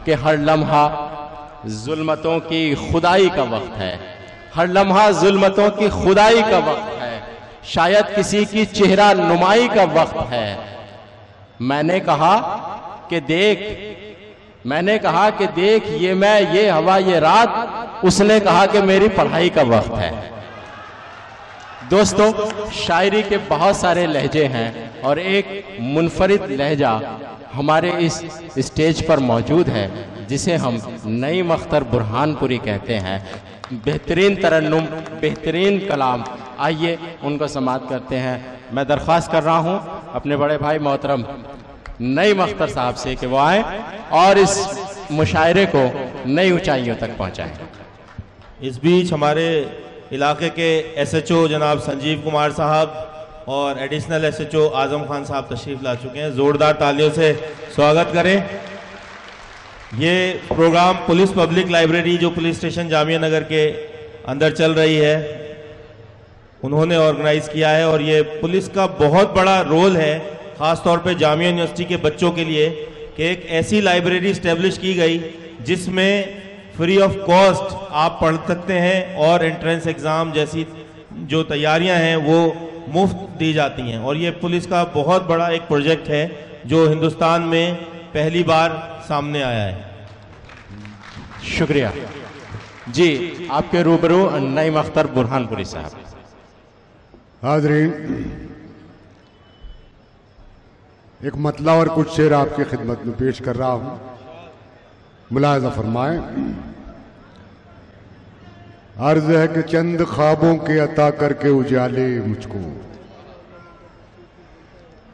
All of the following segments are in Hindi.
कि हर लम्हा जुल्मतों की खुदाई का वक्त है, हर लम्हा जुल्मतों की खुदाई का वक्त है, शायद किसी की चेहरा नुमाई का वक्त है। मैंने कहा कि देख ये मैं, ये हवा, ये रात, उसने कहा कि मेरी पढ़ाई का वक्त है। दोस्तों, शायरी के बहुत सारे लहजे हैं और एक मुनफरिद लहजा हमारे इस स्टेज पर मौजूद है जिसे हम नईम अख्तर बुरहानपुरी कहते हैं। बेहतरीन तरन्नुम, बेहतरीन कलाम, आइए उनको समाअत करते हैं। मैं दरख्वास्त कर रहा हूं अपने बड़े भाई मोहतरम नईम अख्तर साहब से कि वो आए और इस मुशायरे को नई ऊंचाइयों तक पहुंचाएं। इस बीच हमारे इलाके के SHO जनाब संजीव कुमार साहब और एडिशनल SHO आजम खान साहब तशरीफ ला चुके हैं। जोरदार तालियों से स्वागत करें। ये प्रोग्राम पुलिस पब्लिक लाइब्रेरी जो पुलिस स्टेशन जामिया नगर के अंदर चल रही है, उन्होंने ऑर्गेनाइज किया है और ये पुलिस का बहुत बड़ा रोल है, खास तौर पे जामिया यूनिवर्सिटी के बच्चों के लिए, कि एक ऐसी लाइब्रेरी इस्टेब्लिश की गई जिसमें फ्री ऑफ कॉस्ट आप पढ़ सकते हैं और एंट्रेंस एग्जाम जैसी जो तैयारियां हैं वो मुफ्त दी जाती हैं। और ये पुलिस का बहुत बड़ा एक प्रोजेक्ट है जो हिंदुस्तान में पहली बार सामने आया है। शुक्रिया जी। आपके रूबरू नईम अख्तर बुरहानपुरी साहब। हाज़रीन, एक मतला और कुछ शेर आपकी खिदमत में पेश कर रहा हूं, मुलाहजा फरमाएं। अर्ज है कि चंद ख्वाबों के अता करके उजाले मुझको,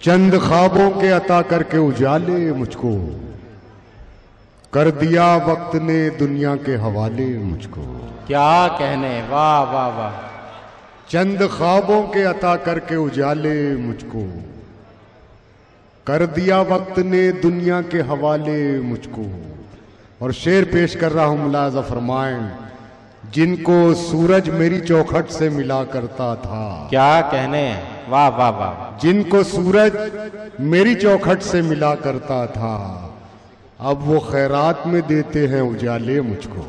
चंद ख्वाबों के अता करके उजाले मुझको, कर दिया वक्त ने दुनिया के हवाले मुझको। क्या कहने, वाह वाह वाह। चंद ख्वाबों के अता करके उजाले मुझको, कर दिया वक्त ने दुनिया के हवाले मुझको। और शेर पेश कर रहा हूं, मुलाहजा फरमाएं। जिनको सूरज मेरी चौखट से मिला करता था। क्या कहने, वाह वाह वाह। जिनको सूरज मेरी चौखट से मिला करता था, अब वो खैरात में देते हैं उजाले मुझको।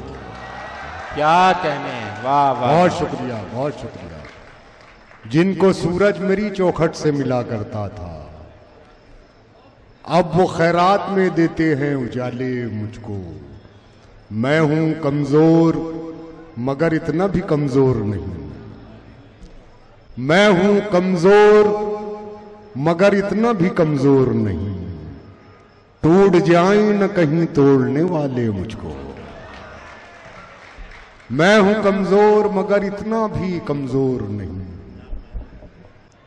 क्या कहने, वाह वाह। बहुत शुक्रिया, बहुत शुक्रिया। जिनको सूरज मेरी चौखट से मिला करता था, अब वो खैरात में देते हैं उजाले मुझको। मैं हूं कमजोर मगर इतना भी कमजोर नहीं, मैं हूं कमजोर मगर इतना भी कमजोर नहीं, टूट जाए न कहीं तोड़ने वाले मुझको। मैं हूं कमजोर मगर इतना भी कमजोर नहीं,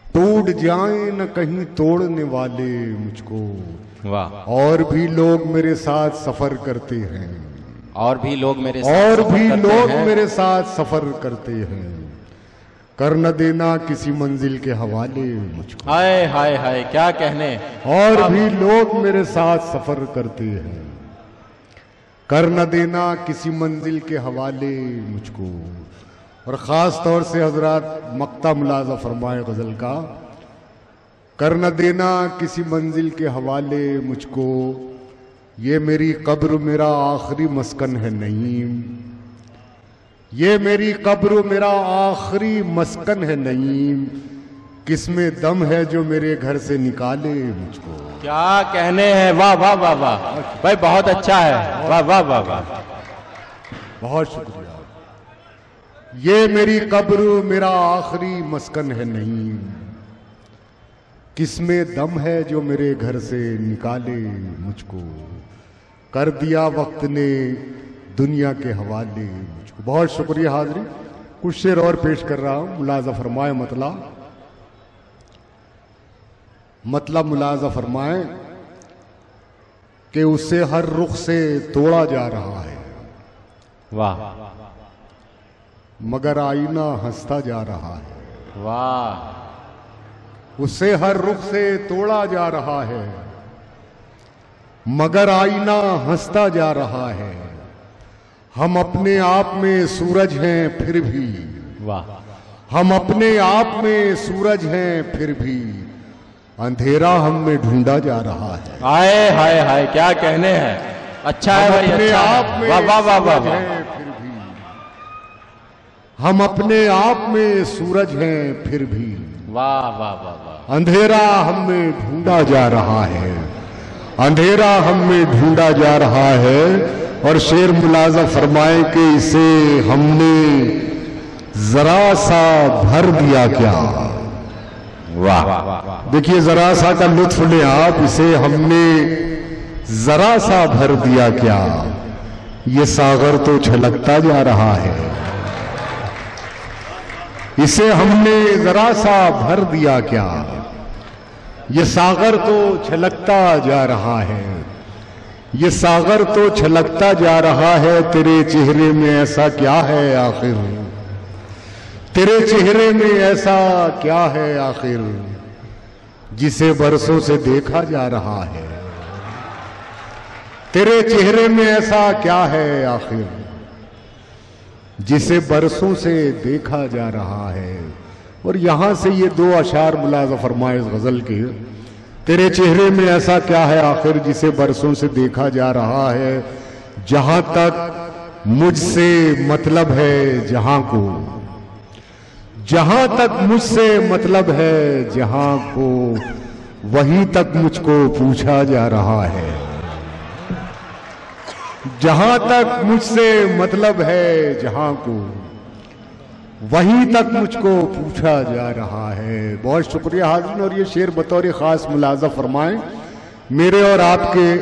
टूट जाए न कहीं तोड़ने वाले मुझको। वाह। और भी लोग मेरे साथ सफर करते हैं, और भी लोग मेरे साथ और भी सफर लोग करते हैं। मेरे साथ सफर करते हैं, कर न देना किसी मंजिल के हवाले मुझको। हाय हाय हाय, क्या कहने। और भी लोग मेरे साथ सफर करते हैं, कर न देना किसी मंजिल के हवाले मुझको। और ख़ास तौर से हजरात मक्ता मुलाजा फरमाए गज़ल का, कर न देना किसी मंजिल के हवाले मुझको, ये मेरी कब्र मेरा आखिरी मस्कन है नईम, ये मेरी कब्र मेरा आखिरी मस्कन है नईम, किसमें दम है जो मेरे घर से निकाले मुझको। क्या कहने हैं, वाह वाह वाह वाह भाई, बहुत अच्छा है, वाह वाह वाह वाह। बहुत शुक्रिया। ये मेरी कब्र मेरा आखिरी मस्कन है नईम, किसमें दम है जो मेरे घर से निकाले मुझको, कर दिया वक्त ने दुनिया के हवाले मुझको। बहुत शुक्रिया हाज़रीन। कुछ शेर और पेश कर रहा हूं, मुलाजा फरमाए। मतलब मुलाजा फरमाए कि उसे हर रुख से तोड़ा जा रहा है, वाह, मगर आईना हंसता जा रहा है। वाह। उसे हर रुख से तोड़ा जा रहा है, मगर आईना हंसता जा रहा है। हम अपने आप में सूरज हैं फिर भी, वाह। हम अपने आप में सूरज हैं फिर भी, अंधेरा हम में ढूंढा जा रहा है। हाय हाय हाय, क्या कहने हैं। अच्छा है भाई, अपने अच्छा आप है। में वाह वाह वाह वाह सूरज वाह। हैं फिर भी, हम अपने आप में सूरज हैं फिर भी, वाह वाह वाह वाह। अंधेरा हम में ढूंढा जा रहा है, अंधेरा हम में ढूंढा जा रहा है। और शेर मुलाजा फरमाए कि इसे हमने जरा सा भर दिया क्या। वाह। देखिए जरा सा का लुत्फ ले आप, इसे हमने जरा सा भर दिया क्या, ये सागर तो छलकता जा रहा है, इसे हमने जरा सा भर दिया क्या, ये सागर तो छलकता जा रहा है, ये सागर तो छलकता जा रहा है। तेरे चेहरे में ऐसा क्या है आखिर, तेरे चेहरे में ऐसा क्या है आखिर, जिसे बरसों से देखा जा रहा है। तेरे चेहरे में ऐसा क्या है आखिर, जिसे बरसों से देखा जा रहा है। और यहां से ये दो अशार मुलाजा फरमाए इस गजल के, तेरे चेहरे में ऐसा क्या है आखिर, जिसे बरसों से देखा जा रहा है। जहां तक मुझसे मतलब है जहां को, जहां तक मुझसे मतलब है जहां को, वहीं तक मुझको पूछा जा रहा है। जहां तक मुझसे मतलब है जहां को, वहीं तक मुझको पूछा जा रहा है। बहुत शुक्रिया हाज़िरीन। और ये शेर बतौर खास मुलाजा फरमाएं, मेरे और आपके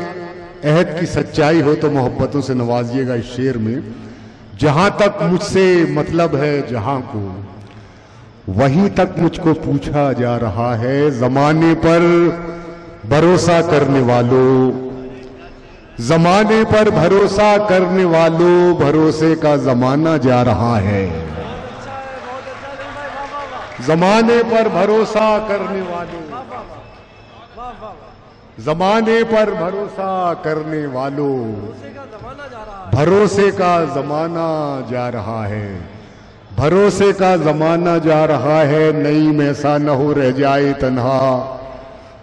अहद की सच्चाई हो तो मोहब्बतों से नवाजिएगा इस शेर में। जहां तक मुझसे मतलब है जहां को, वहीं तक मुझको पूछा जा रहा है। जमाने पर भरोसा करने वालों, जमाने पर भरोसा करने वालों, भरोसे का जमाना जा रहा है। जमाने पर भरोसा करने वालों, जमाने पर भरोसा करने वालों, भरोसे का जमाना जा रहा है, भरोसे का जमाना जा रहा है। नईम ऐसा न हो रह जाए तन्हा,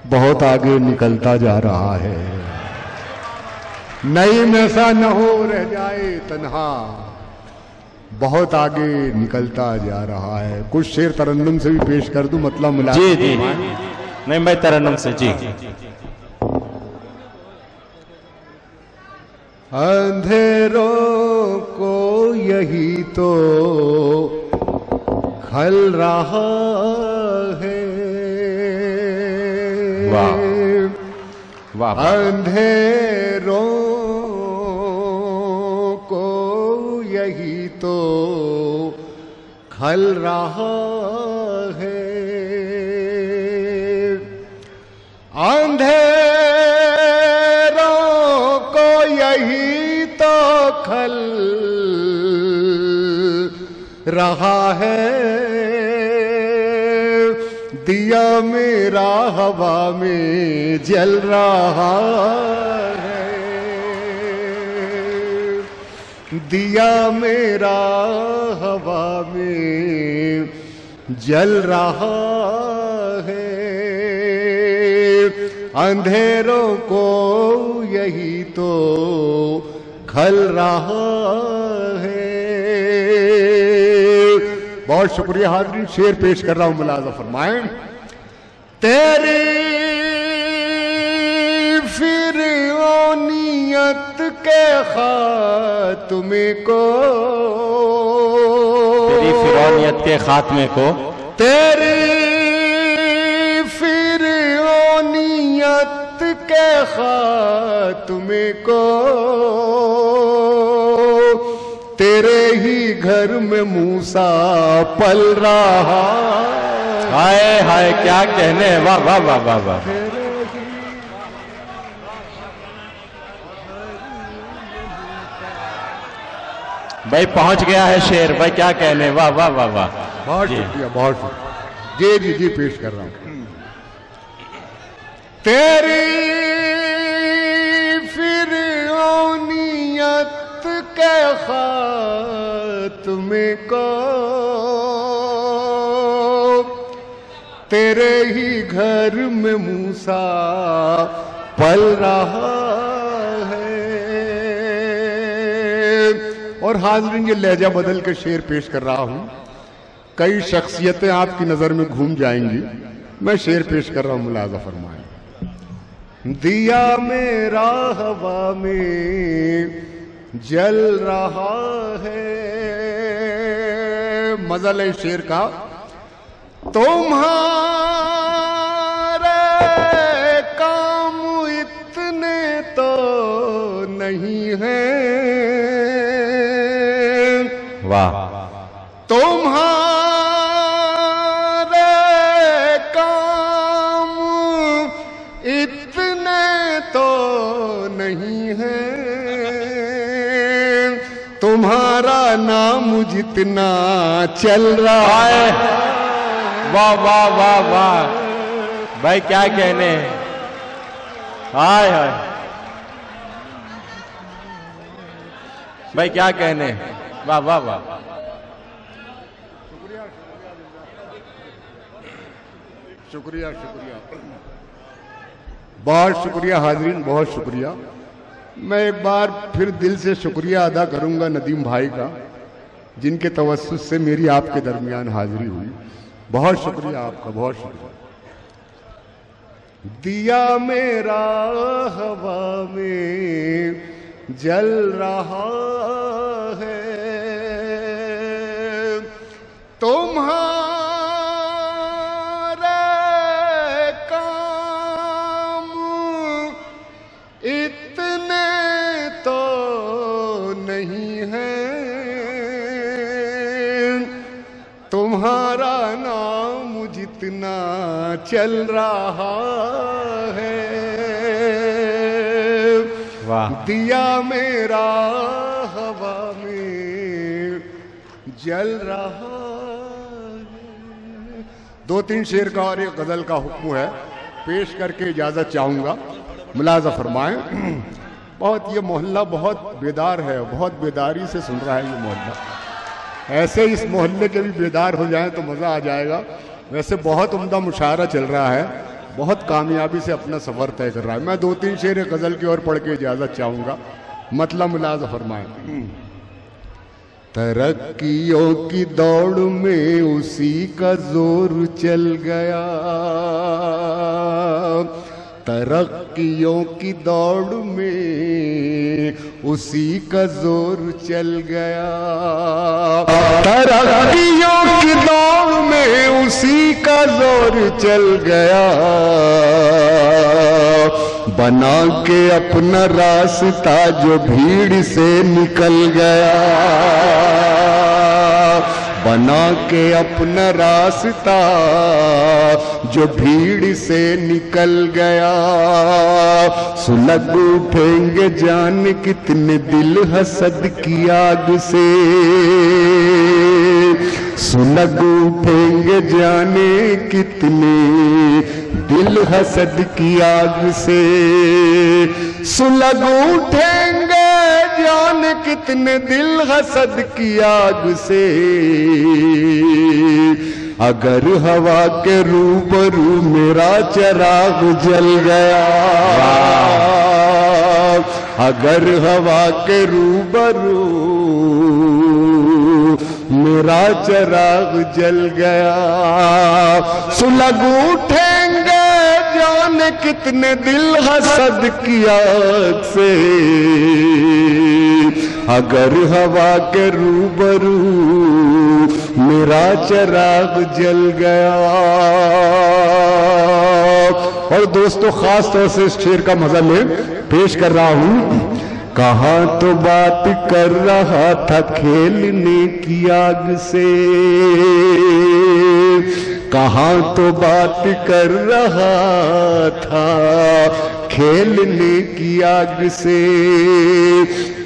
बहुत आगे निकलता जा रहा है। नईम ऐसा न हो रह जाए तन्हा, बहुत आगे निकलता जा रहा है। कुछ शेर तरन्नुम से भी पेश कर दूं, मतलब मिला। जी जी, नहीं मैं तरन्नुम से जी। अंधेरों को यही तो खल रहा है, वाह वाह। अंधेरों को यही तो खल रहा है, अंधेरों को यही तो खल रहा है। दिया मेरा हवा में जल रहा है, दिया मेरा हवा में जल रहा है। अंधेरों को यही तो खल रहा है। बहुत शुक्रिया हाज़िरीन। शेर पेश कर रहा हूं, मुलाज़ा फरमाएं। तेरी फिरौनियत के खात्मे को, तेरी फिरौनियत के खात्मे को, तेरी फिरौनियत के खात्मे को, तेरे ही घर में मूसा पल रहा। हाय हाय क्या कहने, वाह वाह वाह वाह वाह। भाई पहुंच गया है शेर, भाई क्या कहने, वाह वाह वाह वाह। बहुत शुक्रिया, बहुत शुक्रिया। जी जी जी, पेश कर रहा हूं। तेरी फिरौनियत के खात्मे को, तेरे ही घर में मूसा पल रहा है। और हाज़रीन, ये लहजा बदल के शेर पेश कर रहा हूँ। कई शख्सियतें आपकी नज़र में घूम जाएंगी, मैं शेर पेश कर रहा हूँ, मुलाज़ा फरमाएं। दिया मेरा हवा में जल रहा है, मजा ले शेर का। तुम्हारे काम इतने तो नहीं है, वाह। तुम्हारे काम इतने तो नहीं है, तुम्हारा नाम जितना चल रहा है। वाह वाह वाह वाह भाई, क्या कहने। हाय हाय भाई, क्या कहने। वाह वाह वाह। शुक्रिया शुक्रिया, बहुत शुक्रिया हाजरीन, बहुत शुक्रिया। मैं एक बार फिर दिल से शुक्रिया अदा करूंगा नदीम भाई का, जिनके तवस्सुस से मेरी आपके दरमियान हाजिरी हुई। बहुत शुक्रिया आपका, बहुत शुक्रिया। दिया मेरा हवा में जल रहा है, तुम्हारे काम इतने तो नहीं है, तुम्हारा नाम जितना चल रहा है। वाह। दिया मेरा हवा में जल रहा है। दो तीन शेर का और एक गजल का हुक्म है, पेश करके इजाजत चाहूंगा, मुलाजा फरमाएं। बहुत ये मोहल्ला बहुत बेदार है, बहुत बेदारी से सुन रहा है ये मोहल्ला। ऐसे इस मोहल्ले के भी बेदार हो जाएं तो मज़ा आ जाएगा। वैसे बहुत उम्दा मुशायरा चल रहा है, बहुत कामयाबी से अपना सफ़र तय कर रहा है। मैं दो तीन शेर गज़ल की ओर पढ़ के इजाज़त चाहूँगा, मतलब मुलाज़ा फरमाएं। तरक्कियों की दौड़ में उसी का जोर चल गया, तरक्कियों की दौड़ में उसी का जोर चल गया, तरक्कियों की दौड़ में उसी का जोर चल गया, बना के अपना रास्ता जो भीड़ से निकल गया, बना के अपना रास्ता जो भीड़ से निकल गया। सुलग उठेंगे जान कितने दिल हसद की आग से, सुलग उठेंगे जाने कितने दिल हसद की आग से, सुलग उठेंगे जान कितने दिल हसद की आग से। अगर हवा के रूबरू मेरा चिराग जल गया, अगर हवा के रूबरू मेरा चिराग जल गया, सुलग उठेंगे जाने कितने दिल हसद की आग से। अगर हवा के रूबरू मेरा चिराग जल गया। और दोस्तों, खास तौर से इस शेर का मजा में पेश कर रहा हूं। कहाँ तो बात कर रहा था खेलने की आग से, कहाँ तो बात कर रहा था खेलने की आग से,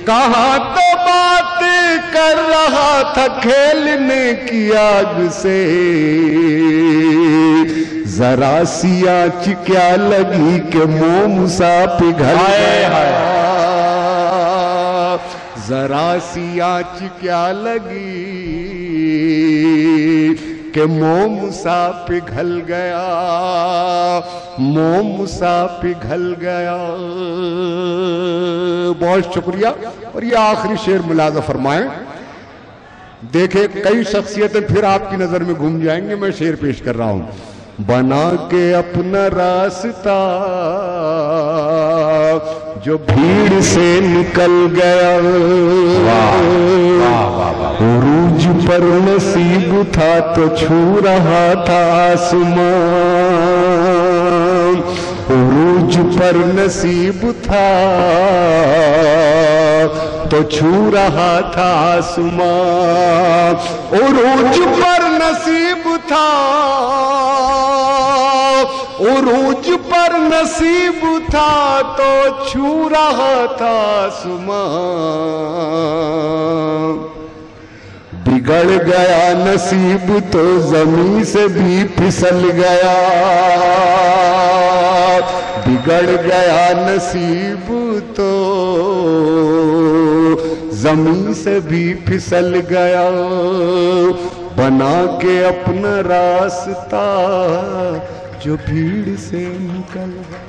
कहाँ तो बात कर रहा था खेलने की आग से। जरा सी आँच क्या लगी कि मोम सा पिघल गया, जरा सी आँच क्या लगी कि मोम सा पिघल गया, मोम सा पिघल गया। बहुत शुक्रिया। और ये आखिरी शेर मुलाजा फरमाएं। देखे कई शख्सियतें फिर आपकी नजर में घूम जाएंगे। मैं शेर पेश कर रहा हूं। बना के अपना रास्ता जो भीड़ से निकल गया, उरूज पर नसीब था तो छू रहा था आसमान, उरूज पर नसीब था तो छू रहा था आसमान, उरूज पर नसीब था, उरूज पर नसीब था तो छू रहा था आसमान। बिगड़ गया नसीब तो जमीन से भी फिसल गया, बिगड़ गया नसीब तो जमीन से भी फिसल गया। बना के अपना रास्ता जो भीड़ से निकल गया।